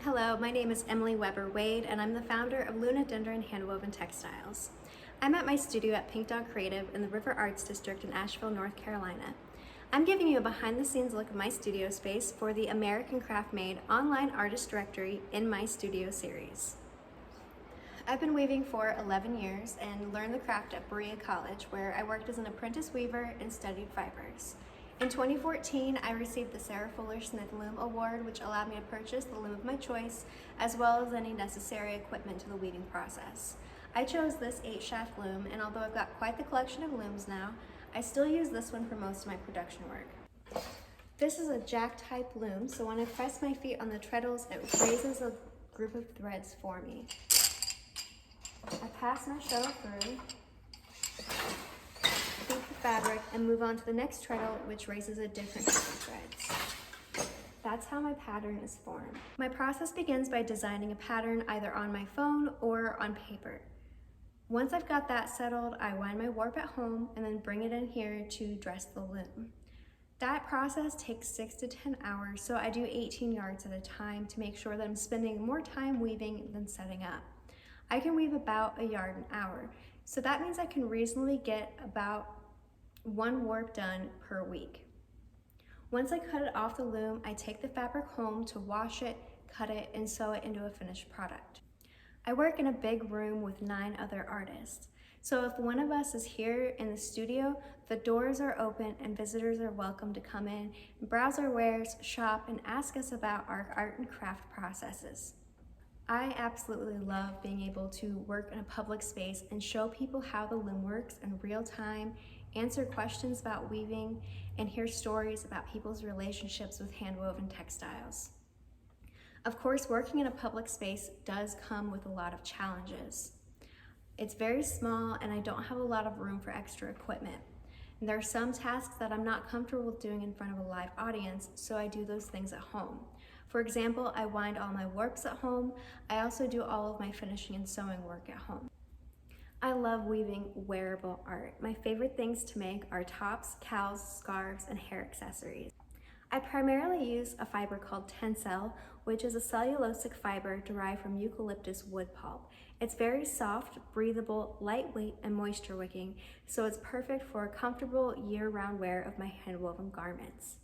Hello, my name is Emily Weber-Wade and I'm the founder of Lunadendron handwoven textiles. I'm at my studio at Pink Dog Creative in the River Arts District in Asheville, North Carolina. I'm giving you a behind-the-scenes look of my studio space for the American Craft Made online artist directory in my studio series. I've been weaving for 11 years and learned the craft at Berea College, where I worked as an apprentice weaver and studied fibers. In 2014, I received the Sarah Fuller Smith Loom Award, which allowed me to purchase the loom of my choice, as well as any necessary equipment to the weaving process. I chose this 8-shaft loom, and although I've got quite the collection of looms now, I still use this one for most of my production work. This is a jack type loom, so when I press my feet on the treadles, it raises a group of threads for me. I pass my shuttle through, feed the fabric, and move on to the next treadle, which raises a different group of threads. That's how my pattern is formed. My process begins by designing a pattern either on my phone or on paper. Once I've got that settled, I wind my warp at home and then bring it in here to dress the loom. That process takes 6 to 10 hours, so I do 18 yards at a time to make sure that I'm spending more time weaving than setting up. I can weave about a yard an hour, so that means I can reasonably get about 1 warp done per week. Once I cut it off the loom, I take the fabric home to wash it, cut it, and sew it into a finished product. I work in a big room with 9 other artists, so if one of us is here in the studio, the doors are open and visitors are welcome to come in, browse our wares, shop, and ask us about our art and craft processes. I absolutely love being able to work in a public space and show people how the loom works in real time, answer questions about weaving, and hear stories about people's relationships with handwoven textiles. Of course, working in a public space does come with a lot of challenges. It's very small and I don't have a lot of room for extra equipment. And there are some tasks that I'm not comfortable doing in front of a live audience, so I do those things at home. For example, I wind all my warps at home. I also do all of my finishing and sewing work at home. I love weaving wearable art. My favorite things to make are tops, cowls, scarves, and hair accessories. I primarily use a fiber called tencel, which is a cellulosic fiber derived from eucalyptus wood pulp. It's very soft, breathable, lightweight, and moisture wicking, so it's perfect for a comfortable year-round wear of my handwoven garments.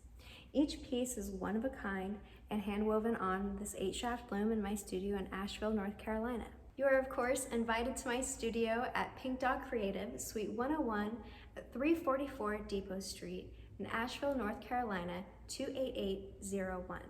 Each piece is one of a kind and handwoven on this 8-shaft loom in my studio in Asheville, North Carolina. You are, of course, invited to my studio at Pink Dog Creative, Suite 101 at 344 Depot Street in Asheville, North Carolina, 28801.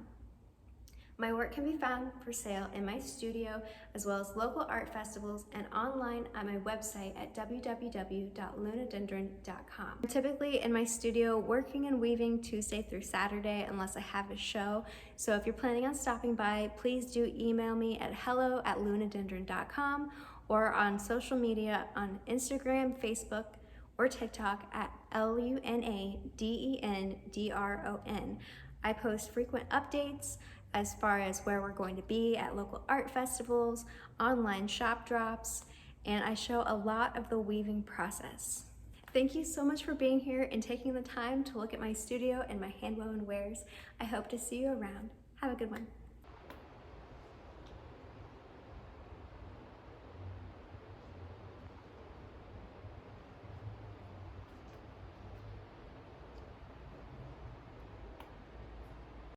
My work can be found for sale in my studio, as well as local art festivals and online on my website at www.lunadendron.com. I'm typically in my studio working and weaving Tuesday through Saturday unless I have a show. So if you're planning on stopping by, please do email me at hello@lunadendron.com or on social media on Instagram, Facebook, or TikTok at LUNADENDRON. I post frequent updates as far as where we're going to be at local art festivals, online shop drops, and I show a lot of the weaving process. Thank you so much for being here and taking the time to look at my studio and my handwoven wares. I hope to see you around. Have a good one.